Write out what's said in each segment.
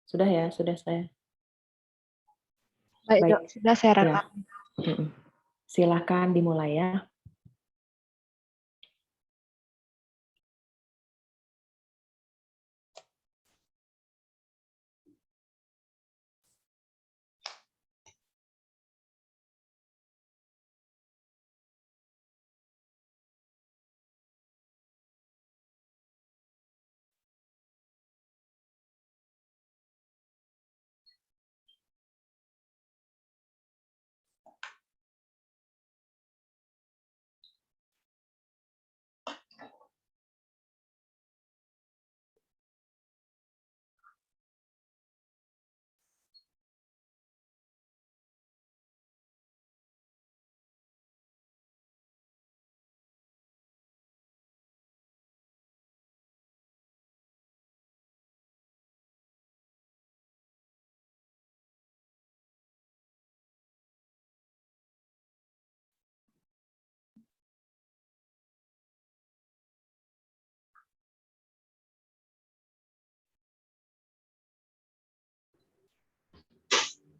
Sudah ya, sudah saya. Baik, Baik. Dok, sudah saya Ya. rekam. Silakan dimulai ya.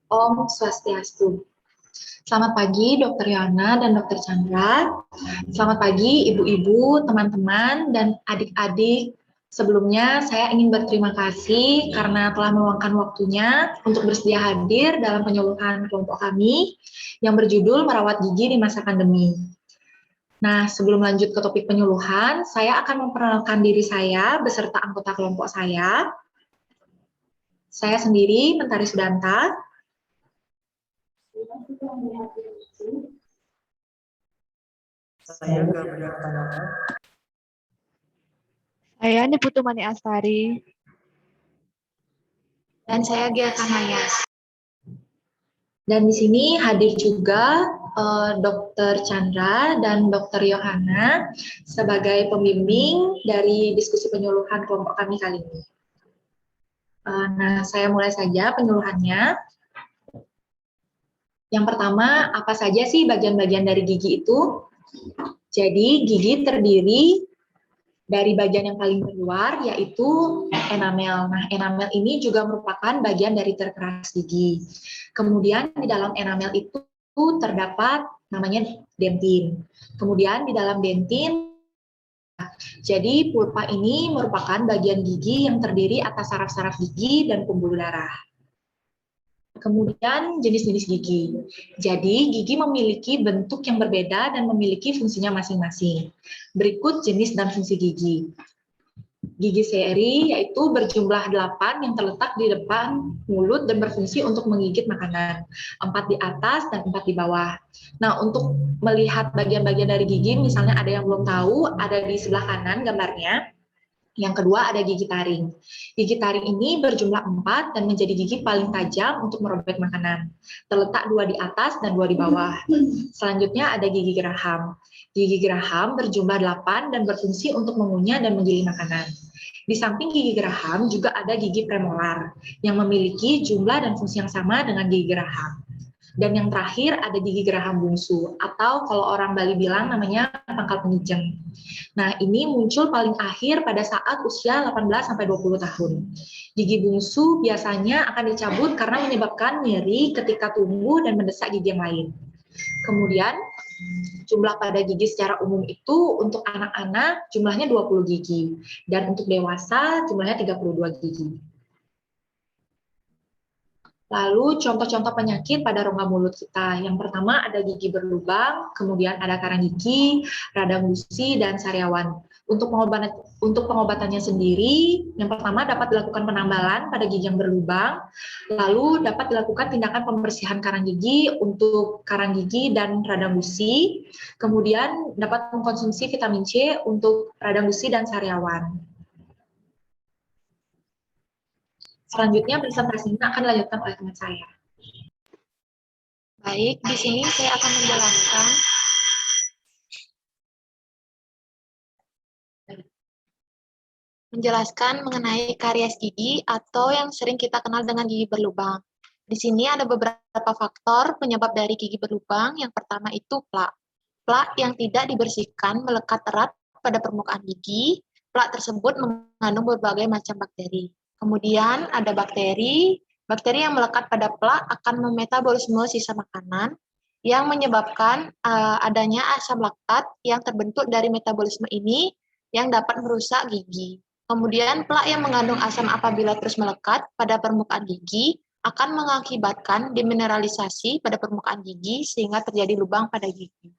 Om Swastiastu. Selamat pagi Dr. Yana dan Dr. Chandra. Selamat pagi ibu-ibu, teman-teman, dan adik-adik. Sebelumnya saya ingin berterima kasih karena telah meluangkan waktunya untuk bersedia hadir dalam penyuluhan kelompok kami yang berjudul Merawat Gigi di Masa Pandemi. Nah, sebelum lanjut ke topik penyuluhan, saya akan memperkenalkan diri saya beserta anggota kelompok saya. Saya sendiri, Mentari Sudanta. Saya Gabriel Tanaka. Saya Niputumani Astari. Dan saya Gia Kanaya. Dan di sini hadir juga Dr. Chandra dan Dr. Yohana sebagai pembimbing dari diskusi penyuluhan kelompok kami kali ini. Nah, saya mulai saja penyuluhannya. Yang pertama, apa saja sih bagian-bagian dari gigi itu? Jadi, gigi terdiri dari bagian yang paling terluar, yaitu enamel. Nah, enamel ini juga merupakan bagian dari terkeras gigi. Kemudian di dalam enamel itu terdapat namanya dentin. Kemudian di dalam dentin, jadi pulpa ini merupakan bagian gigi yang terdiri atas saraf-saraf gigi dan pembuluh darah. Kemudian jenis-jenis gigi. Jadi gigi memiliki bentuk yang berbeda dan memiliki fungsinya masing-masing. Berikut jenis dan fungsi gigi. Gigi seri yaitu berjumlah 8 yang terletak di depan mulut dan berfungsi untuk menggigit makanan. 4 di atas dan 4 di bawah. Nah, untuk melihat bagian-bagian dari gigi, misalnya ada yang belum tahu, ada di sebelah kanan gambarnya. Yang kedua ada gigi taring. Gigi taring ini berjumlah 4 dan menjadi gigi paling tajam untuk merobek makanan. Terletak 2 di atas dan 2 di bawah. Selanjutnya ada gigi geraham. Gigi geraham berjumlah 8 dan berfungsi untuk mengunyah dan menggiling makanan. Di samping gigi geraham juga ada gigi premolar yang memiliki jumlah dan fungsi yang sama dengan gigi geraham. Dan yang terakhir ada gigi geraham bungsu atau kalau orang Bali bilang namanya pangkal penginjeng. Nah, ini muncul paling akhir pada saat usia 18-20 tahun. Gigi bungsu biasanya akan dicabut karena menyebabkan nyeri ketika tumbuh dan mendesak gigi yang lain. Kemudian, jumlah pada gigi secara umum itu untuk anak-anak jumlahnya 20 gigi. Dan untuk dewasa jumlahnya 32 gigi. Lalu contoh-contoh penyakit pada rongga mulut kita. Yang pertama ada gigi berlubang, kemudian ada karang gigi, radang gusi, dan sariawan. Untuk pengobatannya sendiri, yang pertama dapat dilakukan penambalan pada gigi yang berlubang, lalu dapat dilakukan tindakan pembersihan karang gigi untuk karang gigi dan radang gusi, kemudian dapat mengkonsumsi vitamin C untuk radang gusi dan sariawan. Selanjutnya presentasinya akan dilanjutkan oleh teman saya. Baik, di sini saya akan menjelaskan mengenai karies gigi atau yang sering kita kenal dengan gigi berlubang. Di sini ada beberapa faktor penyebab dari gigi berlubang. Yang pertama itu plak. Plak yang tidak dibersihkan melekat erat pada permukaan gigi. Plak tersebut mengandung berbagai macam bakteri. Kemudian ada bakteri. Bakteri yang melekat pada plak akan memetabolisme sisa makanan yang menyebabkan adanya asam laktat yang terbentuk dari metabolisme ini yang dapat merusak gigi. Kemudian plak yang mengandung asam apabila terus melekat pada permukaan gigi akan mengakibatkan demineralisasi pada permukaan gigi sehingga terjadi lubang pada gigi.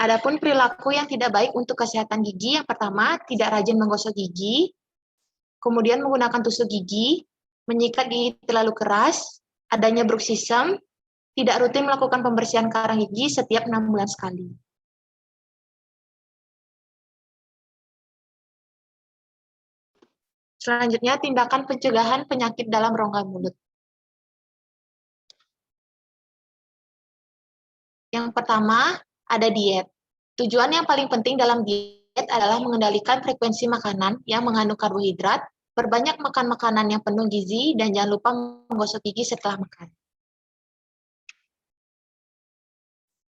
Adapun perilaku yang tidak baik untuk kesehatan gigi, yang pertama, tidak rajin menggosok gigi, kemudian menggunakan tusuk gigi, menyikat gigi terlalu keras, adanya bruxism, tidak rutin melakukan pembersihan karang gigi setiap 6 bulan sekali. Selanjutnya, tindakan pencegahan penyakit dalam rongga mulut. Yang pertama, ada diet. Tujuan yang paling penting dalam diet adalah mengendalikan frekuensi makanan yang mengandung karbohidrat, perbanyak makan makanan yang penuh gizi, dan jangan lupa menggosok gigi setelah makan.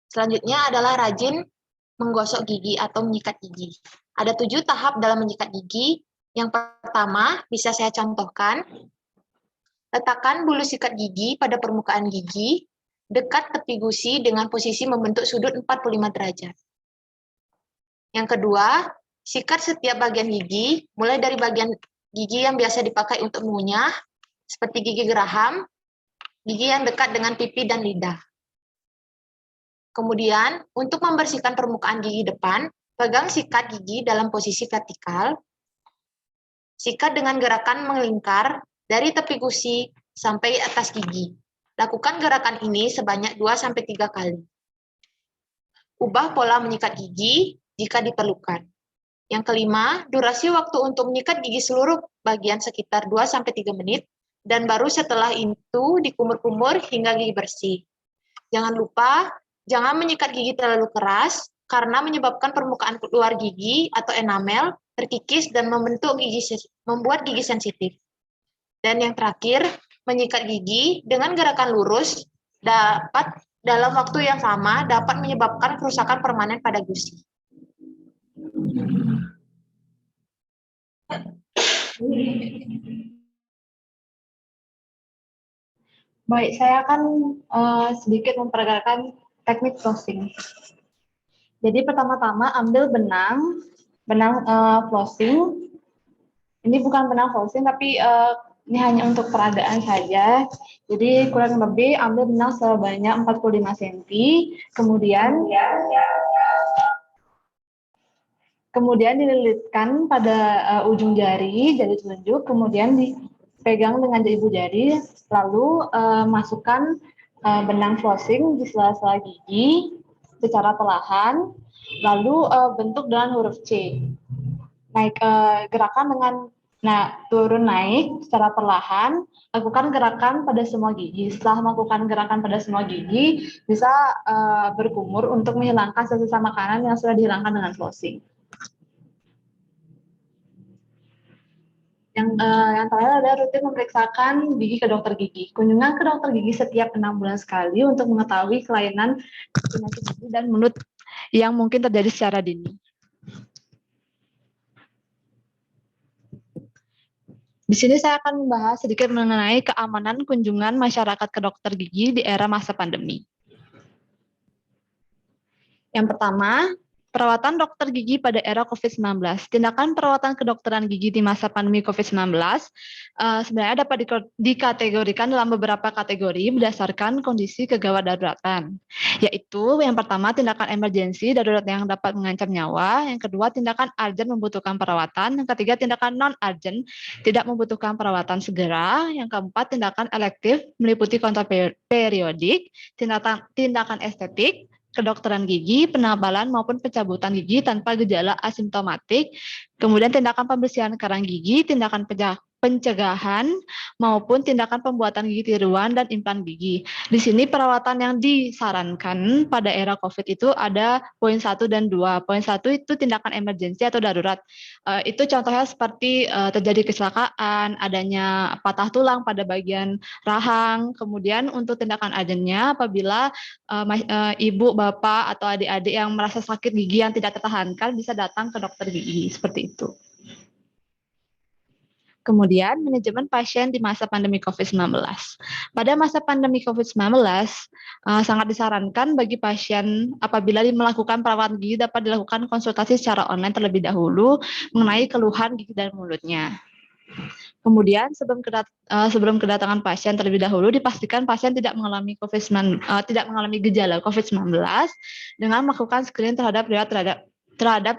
Selanjutnya adalah rajin menggosok gigi atau menyikat gigi. Ada 7 tahap dalam menyikat gigi. Yang pertama, bisa saya contohkan. Letakkan bulu sikat gigi pada permukaan gigi, dekat tepi gusi dengan posisi membentuk sudut 45 derajat. Yang kedua, sikat setiap bagian gigi, mulai dari bagian gigi yang biasa dipakai untuk mengunyah, seperti gigi geraham, gigi yang dekat dengan pipi dan lidah. Kemudian, untuk membersihkan permukaan gigi depan, pegang sikat gigi dalam posisi vertikal, sikat dengan gerakan melingkar dari tepi gusi sampai atas gigi. Lakukan gerakan ini sebanyak 2-3 kali. Ubah pola menyikat gigi jika diperlukan. Yang kelima, durasi waktu untuk menyikat gigi seluruh bagian sekitar 2-3 menit, dan baru setelah itu dikumur-kumur hingga gigi bersih. Jangan lupa, jangan menyikat gigi terlalu keras, karena menyebabkan permukaan luar gigi atau enamel terkikis dan membuat gigi sensitif. Dan yang terakhir, menyikat gigi dengan gerakan lurus dapat dalam waktu yang sama dapat menyebabkan kerusakan permanen pada gusi. Baik, saya akan sedikit memperkenalkan teknik flossing. Jadi pertama-tama ambil benang flossing. Ini bukan benang flossing, tapi ini hanya untuk peragaan saja. Jadi kurang lebih ambil benang sebanyak 45 cm. Kemudian dililitkan pada ujung jari telunjuk, kemudian dipegang dengan ibu jari, lalu masukkan benang flossing di sela-sela gigi secara perlahan, lalu bentuk dengan huruf C. Naik gerakan dengan turun naik secara perlahan, lakukan gerakan pada semua gigi. Setelah melakukan gerakan pada semua gigi, bisa berkumur untuk menghilangkan sisa makanan yang sudah dihilangkan dengan flossing. Yang terakhir adalah rutin memeriksakan gigi ke dokter gigi. Kunjungan ke dokter gigi setiap 6 bulan sekali untuk mengetahui kelainan penyakit gigi dan mulut yang mungkin terjadi secara dini. Di sini saya akan membahas sedikit mengenai keamanan kunjungan masyarakat ke dokter gigi di era masa pandemi. Yang pertama, perawatan dokter gigi pada era COVID-19. Tindakan perawatan kedokteran gigi di masa pandemi COVID-19 sebenarnya dapat dikategorikan dalam beberapa kategori berdasarkan kondisi kegawat daruratan. Yaitu yang pertama, tindakan emergensi darurat yang dapat mengancam nyawa. Yang kedua, tindakan urgent membutuhkan perawatan. Yang ketiga, tindakan non-urgent tidak membutuhkan perawatan segera. Yang keempat, tindakan elektif meliputi kontrol periodik, tindakan estetik, kedokteran gigi, penabalan maupun pencabutan gigi tanpa gejala asimptomatik, kemudian tindakan pembersihan karang gigi, tindakan pencegahan maupun tindakan pembuatan gigi tiruan dan implan gigi. Di sini perawatan yang disarankan pada era COVID itu ada poin 1 dan 2. Poin 1 itu tindakan emergensi atau darurat. Itu contohnya seperti terjadi kecelakaan, adanya patah tulang pada bagian rahang. Kemudian untuk tindakan urgentnya apabila ibu, bapak, atau adik-adik yang merasa sakit gigi yang tidak tertahankan bisa datang ke dokter gigi, seperti itu. Kemudian, manajemen pasien di masa pandemi COVID-19. Pada masa pandemi COVID-19, sangat disarankan bagi pasien apabila melakukan perawatan gigi dapat dilakukan konsultasi secara online terlebih dahulu mengenai keluhan gigi dan mulutnya. Kemudian, sebelum kedatangan pasien terlebih dahulu, dipastikan pasien tidak mengalami gejala COVID-19 dengan melakukan screening terhadap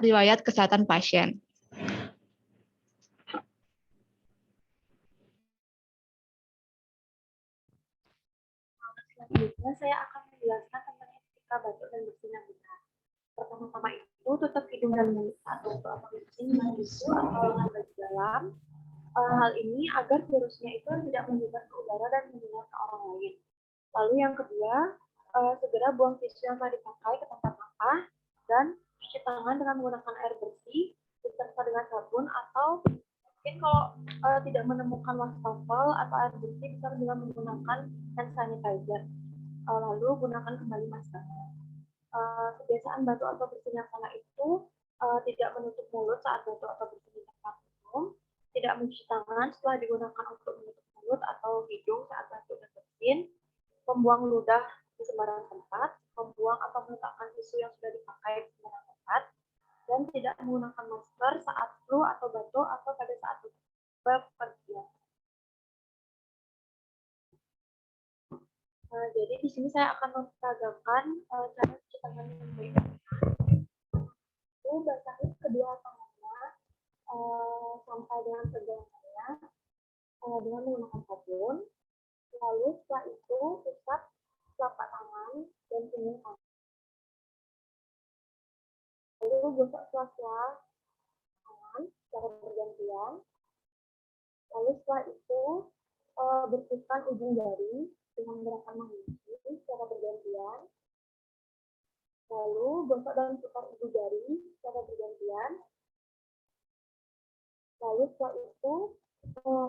riwayat kesehatan pasien. Selanjutnya saya akan menjelaskan tentang etika batuk dan bersin yang benar. Pertama-tama itu tutup hidung dan mulut saat batuk atau bersin dengan tisu atau lengan baju dalam. Hal ini agar virusnya itu tidak menyebar ke udara dan menular ke orang lain. Lalu yang kedua, segera buang tisu yang telah dipakai ke tempat sampah dan cuci tangan dengan menggunakan air bersih beserta dengan sabun, atau mungkin kalau tidak menemukan wastafel atau air bersih bisa dengan menggunakan hand sanitizer. Lalu gunakan kembali masker. Kebiasaan batuk atau bersin yang salah itu tidak menutup mulut saat batuk atau bersin di tempat umum, tidak mencuci tangan setelah digunakan untuk menutup mulut atau hidung saat batuk dan bersin, membuang ludah di sembarang tempat, membuang atau meletakkan tisu yang sudah dipakai di sembarang tempat, dan tidak menggunakan masker saat flu atau batuk atau pada saat bepergian. Jadi di sini saya akan memperagakan cara cuci tangan yang baik. Itu basahi kedua tangannya sampai dengan pergelangannya dengan menggunakan sabun. Lalu setelah itu usap telapak tangan dan punggung tangan. Lalu gosok sela-sela tangan secara bergantian. Lalu setelah itu bersihkan ujung jari dengan gerakan mengunci secara bergantian. Lalu gosok dan putar ujung jari secara bergantian. Lalu setelah itu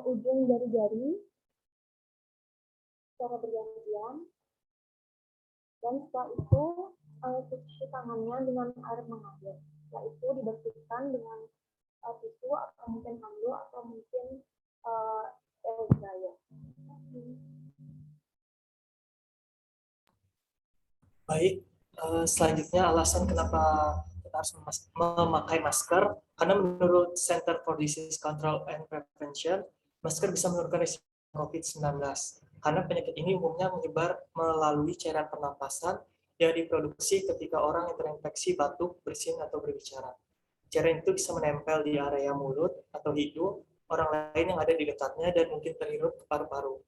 ujung jari-jari secara bergantian. Dan setelah itu cuci tangannya dengan air mengalir. Setelah itu dibersihkan dengan tisu atau mungkin handuk atau mungkin air dryer. Baik, selanjutnya alasan kenapa kita harus memakai masker, karena menurut Center for Disease Control and Prevention, masker bisa menurunkan risiko COVID-19. Karena penyakit ini umumnya menyebar melalui cairan pernapasan yang diproduksi ketika orang yang terinfeksi batuk, bersin, atau berbicara. Cairan itu bisa menempel di area mulut atau hidung orang lain yang ada di dekatnya dan mungkin terhirup ke paru-paru.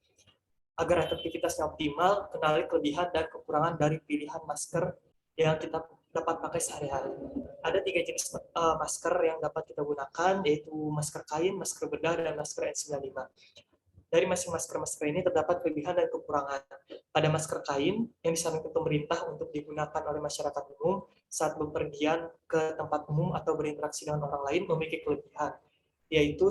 Agar efektivitasnya optimal, kenali kelebihan dan kekurangan dari pilihan masker yang kita dapat pakai sehari-hari. Ada 3 jenis masker yang dapat kita gunakan, yaitu masker kain, masker bedah, dan masker N95. Dari masing-masing masker ini terdapat kelebihan dan kekurangan. Pada masker kain, yang disarankan pemerintah untuk digunakan oleh masyarakat umum saat bepergian ke tempat umum atau berinteraksi dengan orang lain memiliki kelebihan, yaitu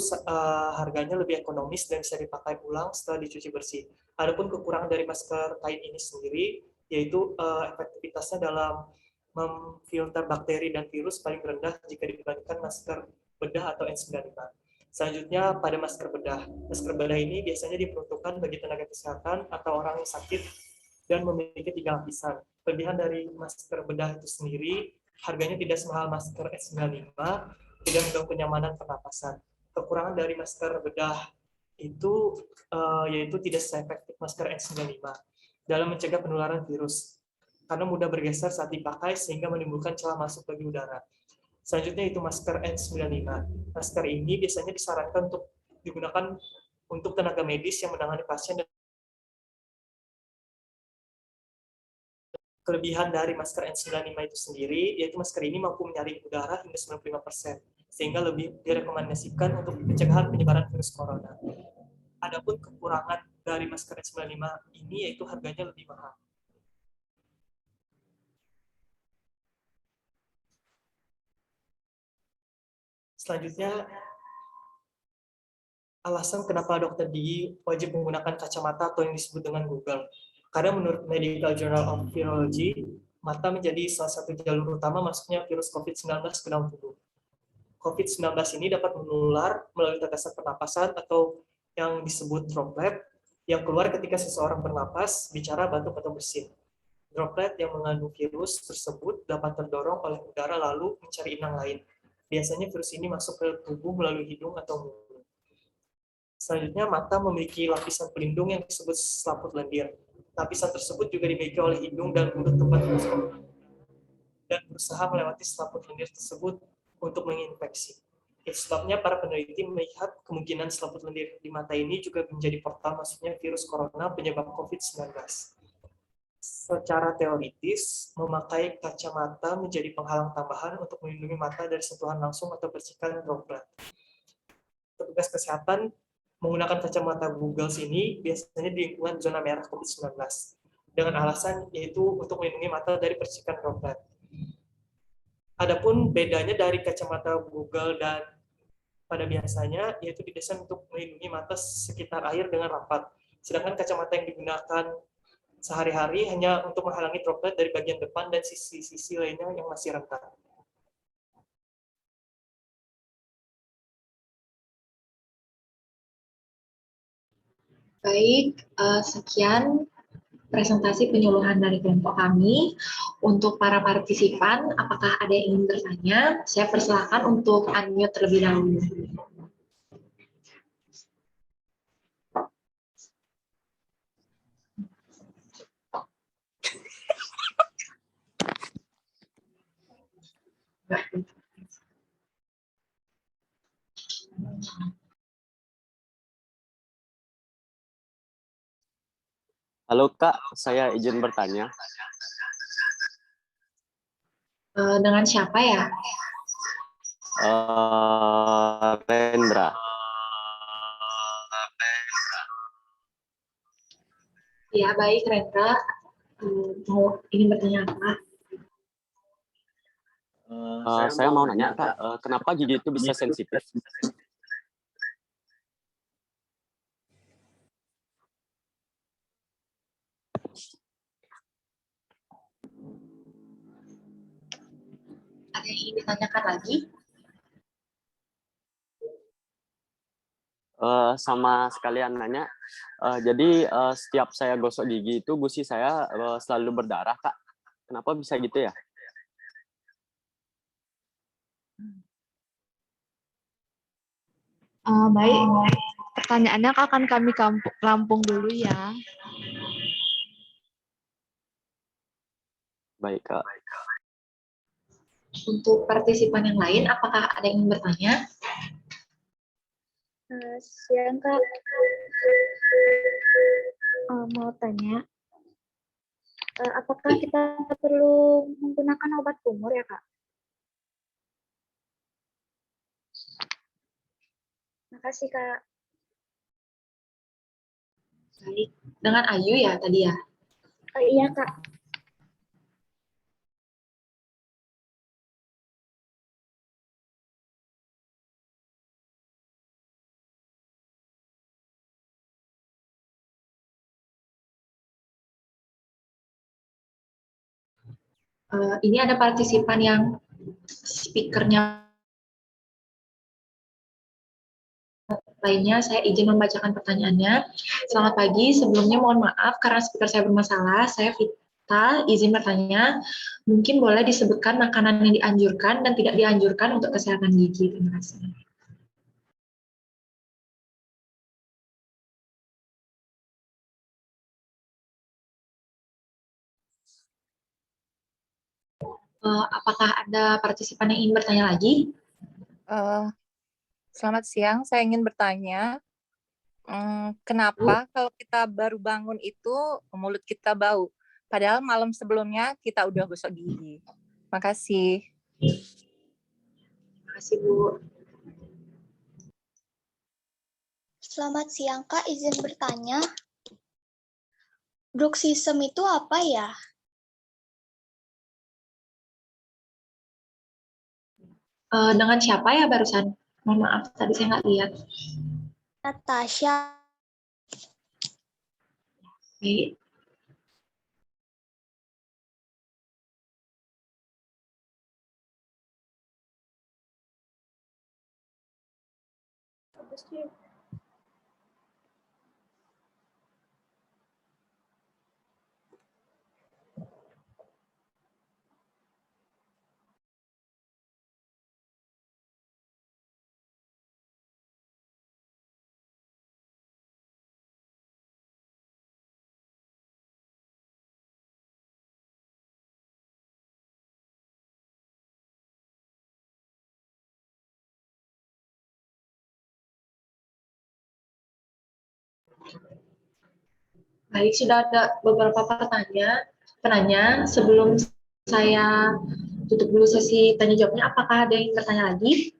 harganya lebih ekonomis dan bisa dipakai ulang setelah dicuci bersih. Adapun kekurangan dari masker kain ini sendiri, yaitu efektivitasnya dalam memfilter bakteri dan virus paling rendah jika dibandingkan masker bedah atau N95. Selanjutnya pada masker bedah. Masker bedah ini biasanya diperuntukkan bagi tenaga kesehatan atau orang yang sakit dan memiliki 3 lapisan. Kelebihan dari masker bedah itu sendiri, harganya tidak semahal masker N95, tidak mengganggu kenyamanan pernapasan. Kekurangan dari masker bedah itu yaitu tidak seefektif masker N95 dalam mencegah penularan virus karena mudah bergeser saat dipakai sehingga menimbulkan celah masuk bagi udara. Selanjutnya itu masker N95. Masker ini biasanya disarankan untuk digunakan untuk tenaga medis yang menangani pasien. Kelebihan dari masker N95 itu sendiri, yaitu masker ini mampu menyaring udara hingga 95%. sehingga lebih direkomendasikan untuk pencegahan penyebaran virus corona. Adapun kekurangan dari masker N95 ini yaitu harganya lebih mahal. Selanjutnya, alasan kenapa dokter gigi wajib menggunakan kacamata atau yang disebut dengan Google. Karena menurut Medical Journal of Virology, mata menjadi salah satu jalur utama masuknya virus COVID-19 ke dalam tubuh. COVID-19 ini dapat menular melalui tetesan pernapasan atau yang disebut droplet yang keluar ketika seseorang bernapas, bicara, batuk, atau bersin. Droplet yang mengandung virus tersebut dapat terdorong oleh udara lalu mencari inang lain. Biasanya virus ini masuk ke tubuh melalui hidung atau mulut. Selanjutnya, mata memiliki lapisan pelindung yang disebut selaput lendir. Lapisan tersebut juga dimiliki oleh hidung dan mulut tempat virus dan berusaha melewati selaput lendir tersebut untuk menginfeksi. Itu sebabnya para peneliti melihat kemungkinan selaput lendir di mata ini juga menjadi portal masuknya virus corona penyebab COVID-19. Secara teoritis, memakai kacamata menjadi penghalang tambahan untuk melindungi mata dari sentuhan langsung atau percikan droplet. Petugas kesehatan menggunakan kacamata Google ini biasanya di lingkungan zona merah COVID-19 dengan alasan yaitu untuk melindungi mata dari percikan droplet. Adapun bedanya dari kacamata Google dan pada biasanya yaitu didesain untuk melindungi mata sekitar air dengan rapat. Sedangkan kacamata yang digunakan sehari-hari hanya untuk menghalangi droplet dari bagian depan dan sisi-sisi lainnya yang masih rentan. Baik, sekian presentasi penyuluhan dari kelompok kami. Untuk para partisipan, apakah ada yang ingin bertanya? Saya persilakan untuk unmute terlebih dahulu. Halo Kak, saya izin bertanya. Dengan siapa ya? Rendra. Ya, baik Rendra. Mau ingin bertanya apa? Saya mau nanya Kak, kenapa gigi itu bisa sensitif? Ada yang ingin ditanyakan lagi? Sama sekalian nanya, jadi setiap saya gosok gigi itu gusi saya selalu berdarah Kak. Kenapa bisa gitu ya? Baik, pertanyaannya akan kami rampung dulu ya. Baik Kak. Untuk partisipan yang lain, apakah ada yang ingin bertanya? Siang Kak, mau tanya, apakah kita perlu menggunakan obat kumur ya Kak? Makasih Kak. Baik, dengan Ayu ya tadi ya? Iya Kak. Ini ada partisipan yang speakernya lainnya, saya izin membacakan pertanyaannya. Selamat pagi, sebelumnya mohon maaf karena speaker saya bermasalah. Saya Vita, izin bertanya, mungkin boleh disebutkan makanan yang dianjurkan dan tidak dianjurkan untuk kesehatan gigi. Terima kasih. Apakah ada partisipan yang ingin bertanya lagi? Selamat siang, saya ingin bertanya, kenapa kalau kita baru bangun itu mulut kita bau, padahal malam sebelumnya kita udah gosok gigi? Makasih. Terima kasih, Bu. Selamat siang, Kak. Izin bertanya, bruxism itu apa ya? Dengan siapa ya barusan? Mohon maaf, tadi saya nggak lihat. Natasha. Oke. Baik, sudah ada beberapa penanya. Sebelum saya tutup dulu sesi tanya jawabnya, apakah ada yang bertanya lagi?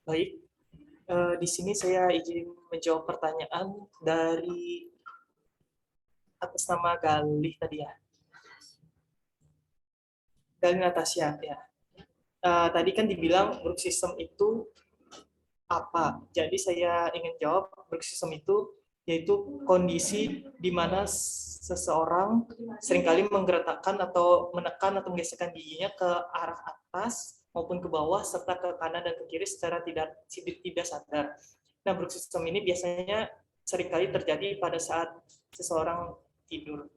Baik, di sini saya izin menjawab pertanyaan dari atas nama Galih tadi ya. Galih Natasha ya. Tadi kan dibilang bruxism itu apa? Jadi saya ingin jawab bruxism itu yaitu kondisi di mana seseorang seringkali menggerakkan atau menekan atau menggeserkan giginya ke arah atas maupun ke bawah serta ke kanan dan ke kiri secara tidak sadar. Nah, bruxism ini biasanya seringkali terjadi pada saat seseorang tidur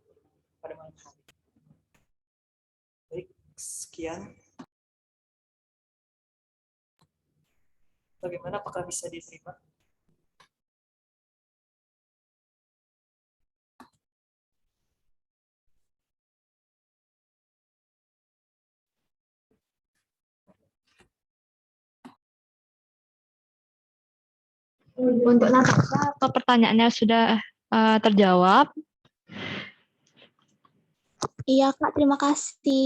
pada malam hari. Baik, sekian. Bagaimana, apakah bisa diterima? Untuk Natasha, atau pertanyaannya sudah terjawab? Iya, Kak. Terima kasih.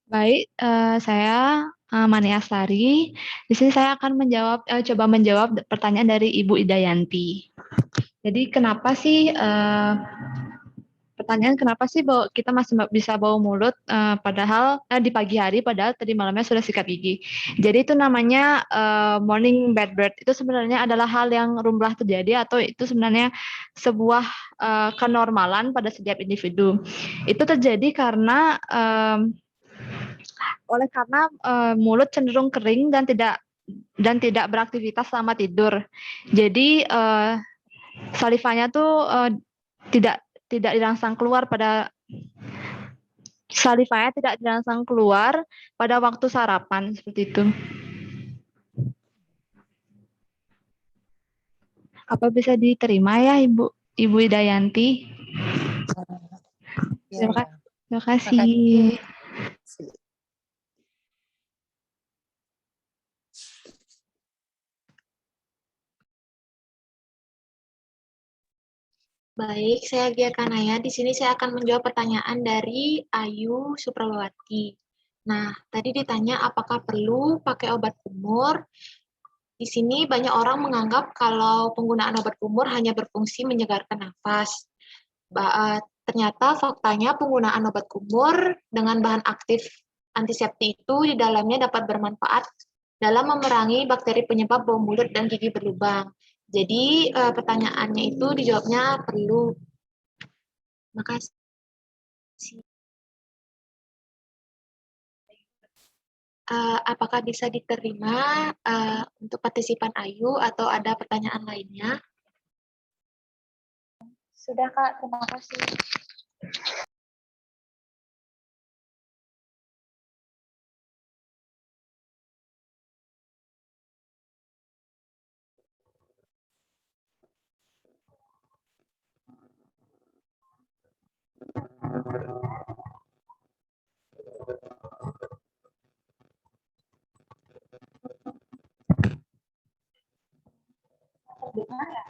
Baik, saya Mani Astari. Di sini saya akan coba menjawab pertanyaan dari Ibu Idayanti. Jadi pertanyaan kenapa sih kita masih bisa bau mulut padahal di pagi hari padahal tadi malamnya sudah sikat gigi. Jadi itu namanya morning bad breath. Itu sebenarnya adalah hal yang lumrah terjadi atau itu sebenarnya sebuah kenormalan pada setiap individu. Itu terjadi karena mulut cenderung kering dan tidak beraktivitas selama tidur. Jadi salivanya tuh tidak dirangsang keluar pada waktu sarapan seperti itu. Apa bisa diterima ya Ibu Idayanti? Terima kasih. Baik, saya Gia Kanaya. Di sini saya akan menjawab pertanyaan dari Ayu Supralawati. Nah, tadi ditanya apakah perlu pakai obat kumur. Di sini banyak orang menganggap kalau penggunaan obat kumur hanya berfungsi menyegarkan nafas. Ternyata faktanya penggunaan obat kumur dengan bahan aktif antiseptik itu di dalamnya dapat bermanfaat dalam memerangi bakteri penyebab bau mulut dan gigi berlubang. Jadi pertanyaannya itu dijawabnya perlu. Makasih. Apakah bisa diterima untuk partisipan Ayu atau ada pertanyaan lainnya? Sudah Kak, terima kasih. Terdengar ya?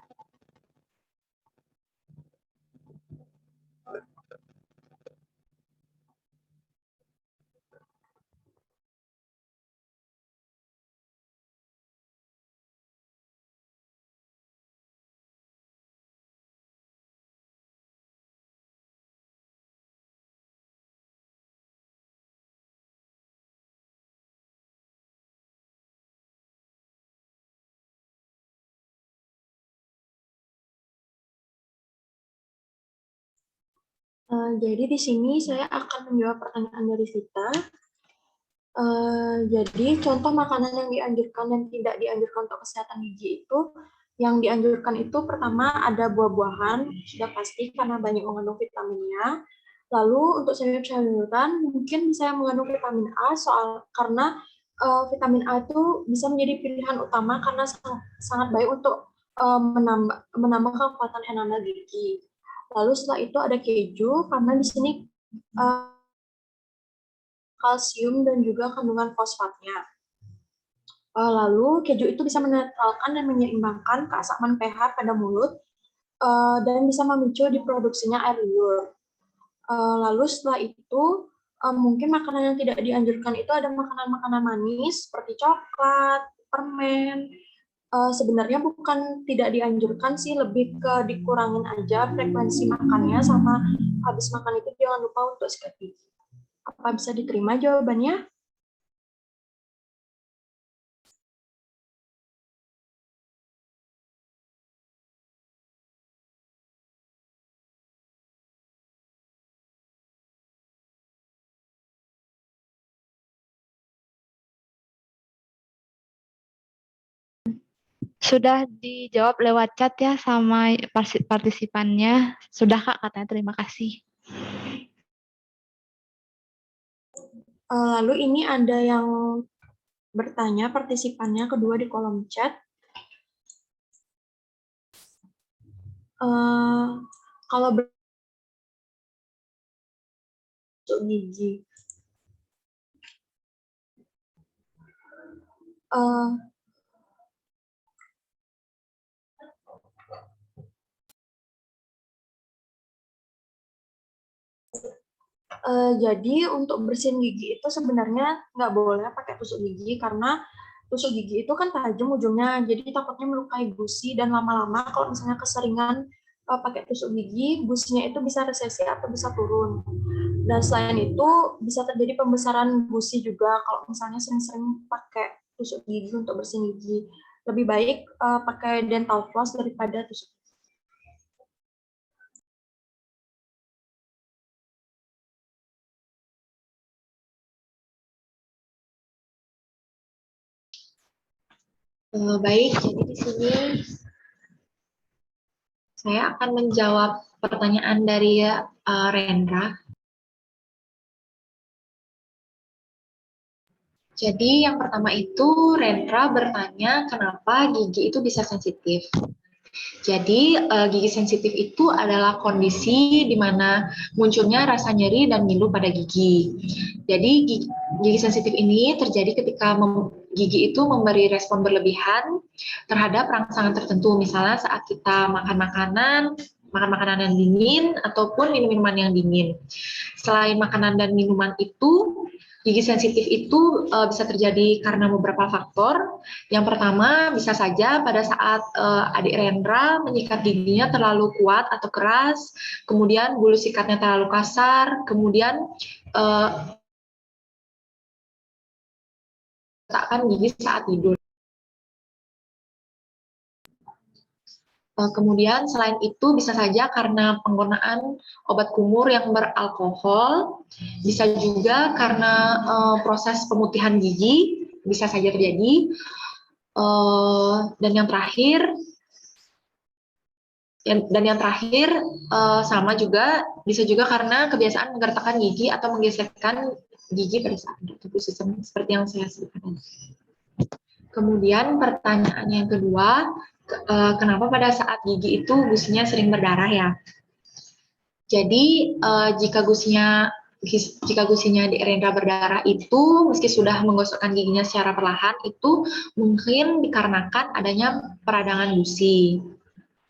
Jadi di sini saya akan menjawab pertanyaan dari Vita. Jadi contoh makanan yang dianjurkan dan tidak dianjurkan untuk kesehatan gigi itu, yang dianjurkan itu pertama ada buah-buahan, sudah pasti karena banyak mengandung vitaminnya. Lalu untuk sayur-sayuran mungkin bisa mengandung vitamin A karena vitamin A itu bisa menjadi pilihan utama karena sangat baik untuk menambah kekuatan enamel gigi. Lalu setelah itu ada keju karena di sini kalsium dan juga kandungan fosfatnya. Lalu keju itu bisa menetralkan dan menyeimbangkan keasaman pH pada mulut dan bisa memicu diproduksinya air liur. Lalu setelah itu mungkin makanan yang tidak dianjurkan itu ada makanan-makanan manis seperti coklat, permen. Sebenarnya bukan tidak dianjurkan sih, lebih ke dikurangin aja frekuensi makannya, sama habis makan itu jangan lupa untuk sikat gigi. Apa bisa diterima jawabannya? Sudah dijawab lewat chat ya sama partisipannya. Sudah Kak katanya, terima kasih. Lalu ini ada yang bertanya partisipannya kedua di kolom chat. Kalau untuk gigi, jadi untuk bersihin gigi itu sebenarnya nggak boleh pakai tusuk gigi karena tusuk gigi itu kan tajam ujungnya, jadi takutnya melukai gusi dan lama-lama kalau misalnya keseringan pakai tusuk gigi, gusinya itu bisa resesi atau bisa turun. Dan selain itu bisa terjadi pembesaran gusi juga kalau misalnya sering-sering pakai tusuk gigi untuk bersihin gigi. Lebih baik pakai dental floss daripada tusuk. Baik, jadi di sini saya akan menjawab pertanyaan dari Rendra. Jadi yang pertama itu Rendra bertanya kenapa gigi itu bisa sensitif. Jadi gigi sensitif itu adalah kondisi di mana munculnya rasa nyeri dan ngilu pada gigi. Jadi gigi sensitif ini terjadi ketika gigi itu memberi respon berlebihan terhadap rangsangan tertentu. Misalnya saat kita makan makanan yang dingin ataupun minum minuman yang dingin. Selain makanan dan minuman itu, Gigi sensitif itu bisa terjadi karena beberapa faktor. Yang pertama, bisa saja pada saat adik Rendra menyikat giginya terlalu kuat atau keras, kemudian bulu sikatnya terlalu kasar, kemudian letakkan gigi saat tidur. Kemudian selain itu bisa saja karena penggunaan obat kumur yang beralkohol, bisa juga karena proses pemutihan gigi bisa saja terjadi. Dan yang terakhir sama juga bisa juga karena kebiasaan menggertakkan gigi atau menggeserkan gigi pada saat tubuh sistem seperti yang saya sebutkan. Kemudian pertanyaan yang kedua, kenapa pada saat gigi itu gusinya sering berdarah ya? Jadi jika gusinya di Rendra berdarah itu, meski sudah menggosokkan giginya secara perlahan, itu mungkin dikarenakan adanya peradangan gusi.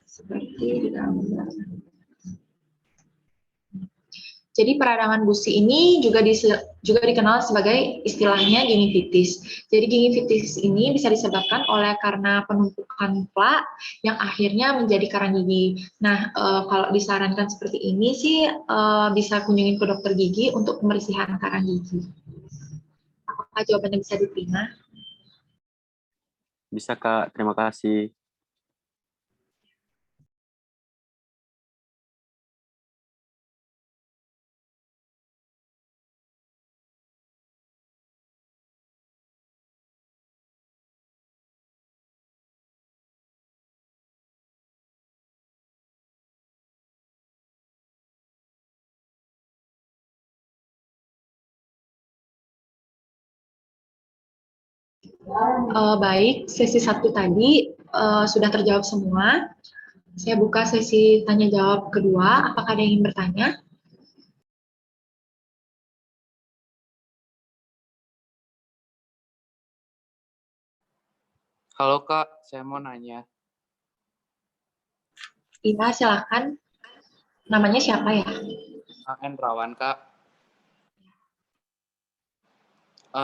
Seperti di dalam gambar. Jadi peradangan gusi ini juga dikenal sebagai istilahnya gingivitis. Jadi gingivitis ini bisa disebabkan karena penumpukan plak yang akhirnya menjadi karang gigi. Nah, kalau disarankan seperti ini sih bisa kunjungin ke dokter gigi untuk pembersihan karang gigi. Apakah jawabannya bisa diterima? Bisa, Kak. Terima kasih. Baik, sesi 1 tadi sudah terjawab semua. Saya buka sesi tanya jawab kedua. Apakah ada yang ingin bertanya? Halo Kak, saya mau nanya. Iya, silakan. Namanya siapa ya? Endrawan Kak.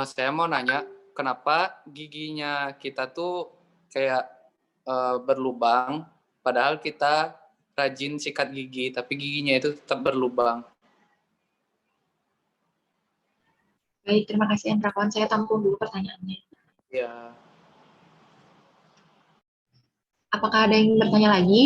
Saya mau nanya, kenapa giginya kita tuh kayak berlubang, padahal kita rajin sikat gigi, tapi giginya itu tetap berlubang. Baik, terima kasih Endrawan. Saya tampung dulu pertanyaannya. Ya. Apakah ada yang ingin bertanya lagi?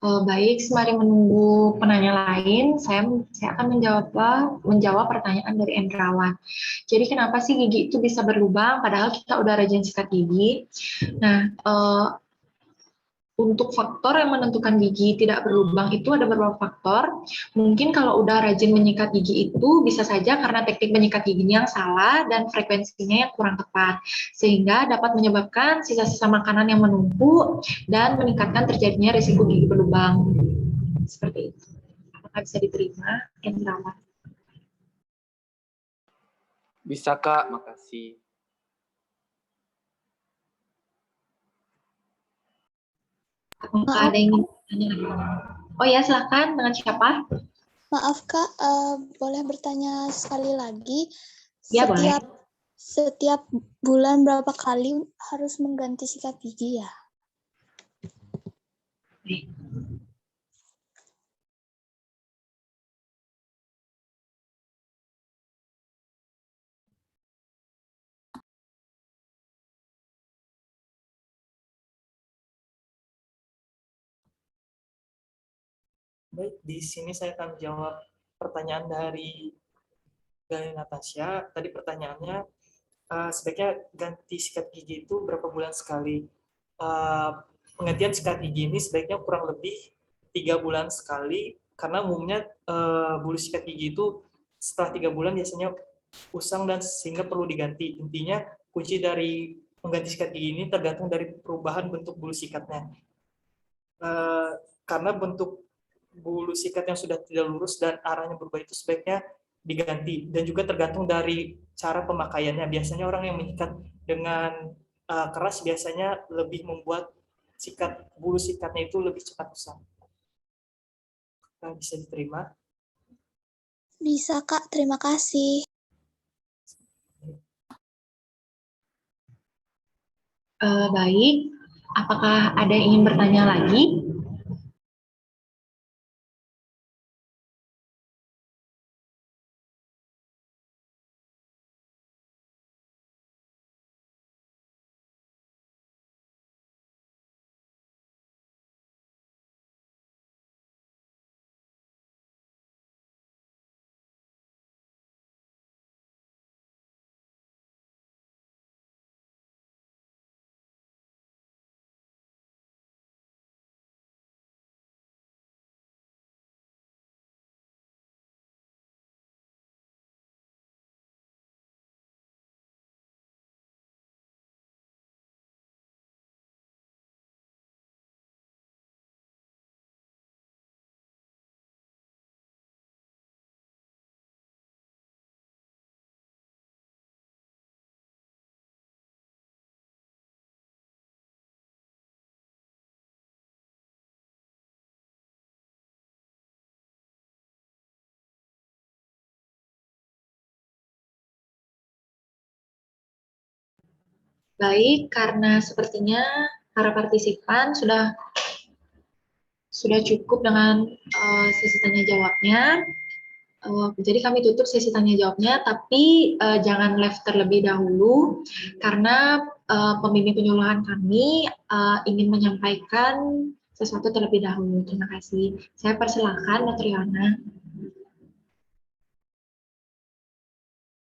Baik, sembari menunggu penanya lain, saya akan menjawab pertanyaan dari Endrawan. Jadi kenapa sih gigi itu bisa berlubang padahal kita udah rajin sikat gigi? Nah, untuk faktor yang menentukan gigi tidak berlubang itu ada beberapa faktor. Mungkin kalau udah rajin menyikat gigi itu bisa saja karena teknik menyikat giginya yang salah dan frekuensinya yang kurang tepat. Sehingga dapat menyebabkan sisa-sisa makanan yang menumpuk dan meningkatkan terjadinya risiko gigi berlubang. Seperti itu. Apakah bisa diterima? Endrawan. Bisa Kak, makasih. Apakah ada yang ingin bertanya lagi? Oh ya, silakan. Dengan siapa? Maaf Kak, boleh bertanya sekali lagi? Ya, boleh. Setiap bulan berapa kali harus mengganti sikat gigi ya? Baik, di sini saya akan jawab pertanyaan dari Natasha. Tadi pertanyaannya, sebaiknya ganti sikat gigi itu berapa bulan sekali? Penggantian sikat gigi ini sebaiknya kurang lebih 3 bulan sekali, karena umumnya bulu sikat gigi itu setelah 3 bulan biasanya usang dan sehingga perlu diganti. Intinya kunci dari mengganti sikat gigi ini tergantung dari perubahan bentuk bulu sikatnya. Karena bentuk bulu sikat yang sudah tidak lurus dan arahnya berubah itu sebaiknya diganti, dan juga tergantung dari cara pemakaiannya. Biasanya orang yang menyikat dengan keras biasanya lebih membuat bulu sikatnya itu lebih cepat usang. Bisa diterima? Bisa Kak, terima kasih. Baik, apakah ada yang ingin bertanya lagi? Baik, karena sepertinya para partisipan sudah cukup dengan sesi tanya jawabnya. Jadi kami tutup sesi tanya jawabnya, tapi jangan live terlebih dahulu karena pembimbing penyuluhan kami ingin menyampaikan sesuatu terlebih dahulu. Terima kasih. Saya persilakan Dr. Yana.